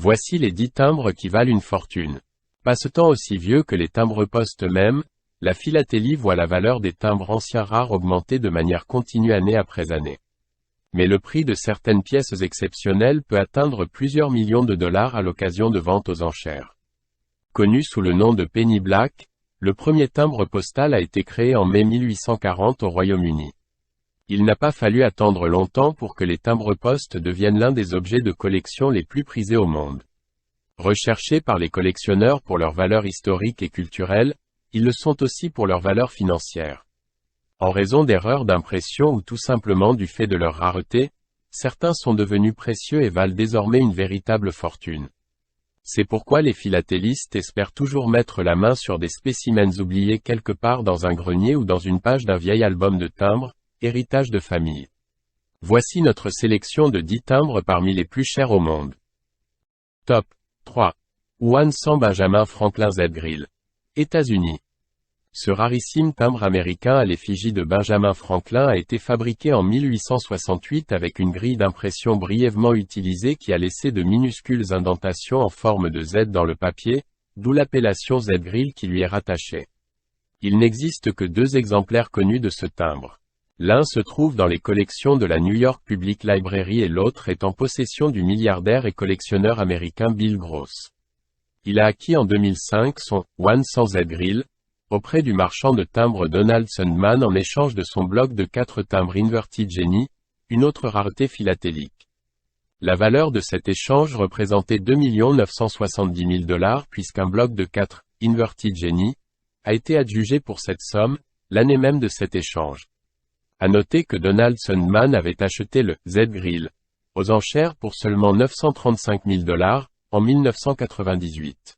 Voici les 10 timbres qui valent une fortune. Passe-temps aussi vieux que les timbres-poste eux-mêmes, la philatélie voit la valeur des timbres anciens rares augmenter de manière continue année après année. Mais le prix de certaines pièces exceptionnelles peut atteindre plusieurs millions de dollars à l'occasion de ventes aux enchères. Connu sous le nom de Penny Black, le premier timbre postal a été créé en mai 1840 au Royaume-Uni. Il n'a pas fallu attendre longtemps pour que les timbres-poste deviennent l'un des objets de collection les plus prisés au monde. Recherchés par les collectionneurs pour leur valeur historique et culturelle, ils le sont aussi pour leur valeur financière. En raison d'erreurs d'impression ou tout simplement du fait de leur rareté, certains sont devenus précieux et valent désormais une véritable fortune. C'est pourquoi les philatélistes espèrent toujours mettre la main sur des spécimens oubliés quelque part dans un grenier ou dans une page d'un vieil album de timbres, héritage de famille. Voici notre sélection de 10 timbres parmi les plus chers au monde. Top 3. One 100 Benjamin Franklin Z Grill. États-Unis. Ce rarissime timbre américain à l'effigie de Benjamin Franklin a été fabriqué en 1868 avec une grille d'impression brièvement utilisée qui a laissé de minuscules indentations en forme de Z dans le papier, d'où l'appellation Z-Grill qui lui est rattachée. Il n'existe que 2 exemplaires connus de ce timbre. L'un se trouve dans les collections de la New York Public Library et l'autre est en possession du milliardaire et collectionneur américain Bill Gross. Il a acquis en 2005 son One 100 Z-Grill auprès du marchand de timbres Donald Sundman en échange de son bloc de 4 timbres Inverted Jenny, une autre rareté philatélique. La valeur de cet échange représentait 2 970 000 $ puisqu'un bloc de 4 Inverted Jenny a été adjugé pour cette somme, l'année même de cet échange. À noter que Donald Sundman avait acheté le Z-Grill aux enchères pour seulement 935 000 $ en 1998.